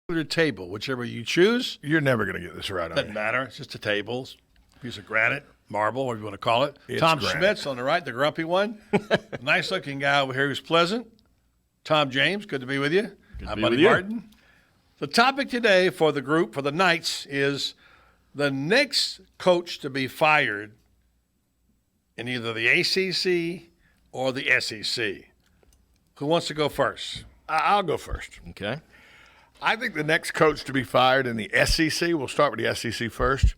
Or table, whichever you choose. You're never going to get this right. Doesn't matter. It's just a table, piece of granite, marble, whatever you want to call it. It's Tom granite. Schmitz on the right, the grumpy one. Nice-looking guy over here who's pleasant. Tom James, good to be with you. I'm Buddy Martin. The topic today for the group, for the Knights, is the next coach to be fired in either the ACC or the SEC. Who wants to go first? I'll go first. Okay. I think the next coach to be fired in the SEC, we'll start with the SEC first,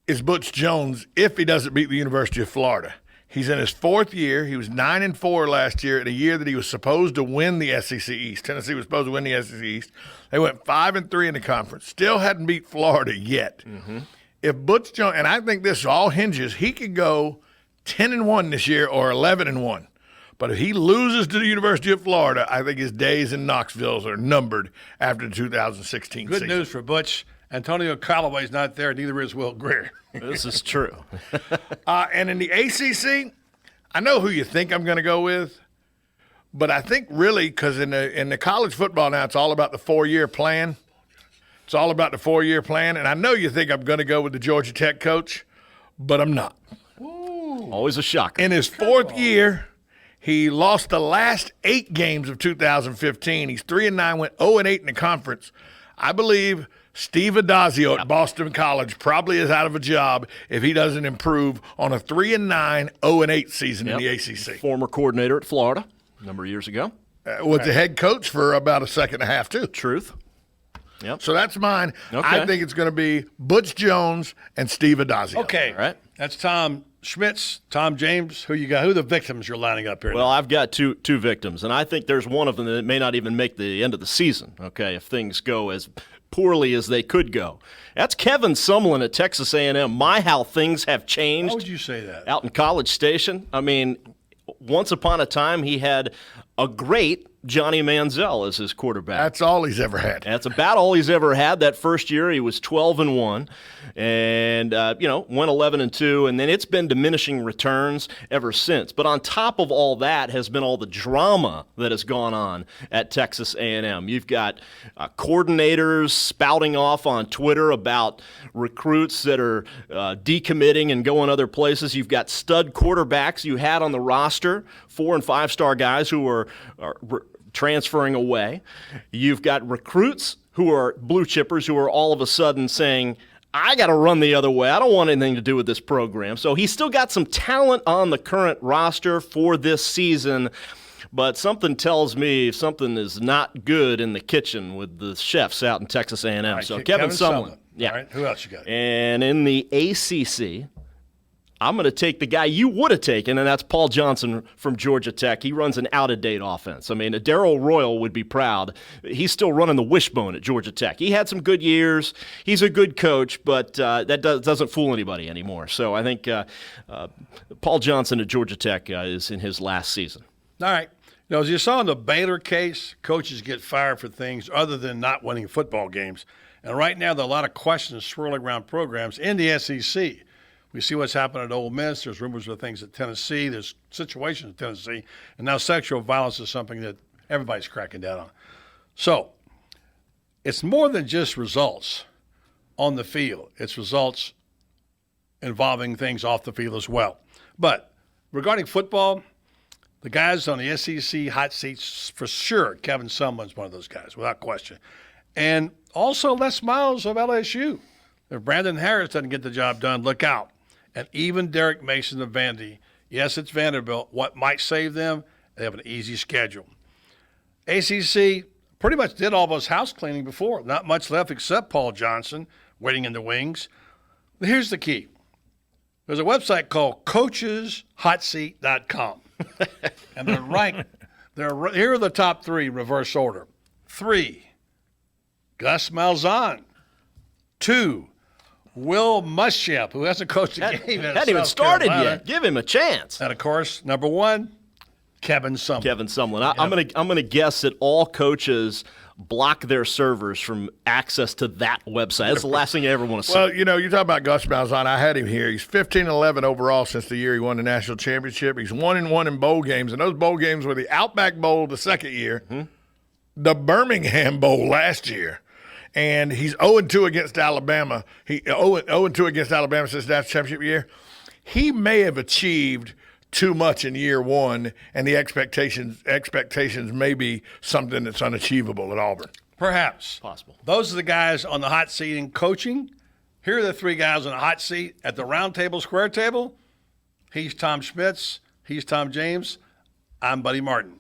is Butch Jones if he doesn't beat the University of Florida. He's in his fourth year. He was 9-4 last year in a year that he was supposed to win the SEC East. Tennessee was supposed to win the SEC East. They went 5-3 in the conference. Still hadn't beat Florida yet. Mm-hmm. If Butch Jones, and I think this all hinges, he could go 10-1 this year or 11-1. But if he loses to the University of Florida, I think his days in Knoxville are numbered after the 2016 season. Good news for Butch. Antonio Callaway's not there, neither is Will Greer. This is true. And in the ACC, I know who you think I'm going to go with, but I think really because in the college football now, it's all about the 4-year plan. It's all about the 4-year plan, and I know you think I'm going to go with the Georgia Tech coach, but I'm not. Ooh. Always a shocker. In his fourth year, he lost the last 8 games of 2015. He's 3-9, went 0-8 in the conference. I believe Steve Adazio at Boston College probably is out of a job if he doesn't improve on a 3-9, 0-8 season in the ACC. Former coordinator at Florida a number of years ago. Was the head coach for about a second and a half, too. Truth. Yep. So that's mine. Okay. I think it's going to be Butch Jones and Steve Adazio. Okay. All right. That's Tom Schmitz, Tom James. Who you got? Who are the victims you're lining up here? Well, I've got two victims, and I think there's one of them that may not even make the end of the season, okay, if things go as poorly as they could go. That's Kevin Sumlin at Texas A&M. How things have changed. How would you say that? Out in College Station. I mean, once upon a time he had a great Johnny Manziel as his quarterback. That's all he's ever had. That's about all he's ever had. That first year he was 12-1 and went 11-2, and then it's been diminishing returns ever since. But on top of all that has been all the drama that has gone on at Texas A&M. You've got coordinators spouting off on Twitter about recruits that are decommitting and going other places. You've got stud quarterbacks you had on the roster, 4- and 5-star guys who are transferring away. You've got recruits who are blue chippers who are all of a sudden saying, I got to run the other way. I don't want anything to do with this program. So he's still got some talent on the current roster for this season, but something tells me something is not good in the kitchen with the chefs out in Texas A&M. Right, so Kevin Sumlin. Yeah. All right. Who else you got? And in the ACC, I'm going to take the guy you would have taken, and that's Paul Johnson from Georgia Tech. He runs an out-of-date offense. I mean, Darryl Royal would be proud. He's still running the wishbone at Georgia Tech. He had some good years. He's a good coach, but that doesn't fool anybody anymore. So I think Paul Johnson at Georgia Tech is in his last season. All right. As you saw in the Baylor case, coaches get fired for things other than not winning football games. And right now there are a lot of questions swirling around programs in the SEC. We see what's happened at Ole Miss. There's rumors of things at Tennessee. There's situations at Tennessee. And now sexual violence is something that everybody's cracking down on. So it's more than just results on the field. It's results involving things off the field as well. But regarding football, the guys on the SEC hot seats, for sure, Kevin Sumlin's one of those guys, without question. And also Les Miles of LSU. If Brandon Harris doesn't get the job done, look out. And even Derek Mason of Vandy, yes, it's Vanderbilt. What might save them? They have an easy schedule. ACC pretty much did all of us house cleaning before. Not much left except Paul Johnson waiting in the wings. But here's the key. There's a website called coacheshotseat.com. And they're ranked. Here are the top 3, reverse order. 3, Gus Malzahn. 2, Will Muschamp, who hasn't coached a game. Hadn't even started yet. Give him a chance. And, of course, number 1, Kevin Sumlin. Kevin Sumlin. I'm gonna guess that all coaches block their servers from access to that website. That's the last thing you ever want to see. Well, you talk about Gus Malzahn. I had him here. He's 15-11 overall since the year he won the national championship. He's 1-1 in bowl games, and those bowl games were the Outback Bowl the second year. Mm-hmm. the Birmingham Bowl last year, and he's 0-2 against Alabama. He 0-2 against Alabama since that championship year. He may have achieved too much in year one, and the expectations may be something that's unachievable at Auburn. Perhaps. Possible. Those are the guys on the hot seat in coaching. Here are the three guys on the hot seat at the round table, square table. He's Tom Schmitz. He's Tom James. I'm Buddy Martin.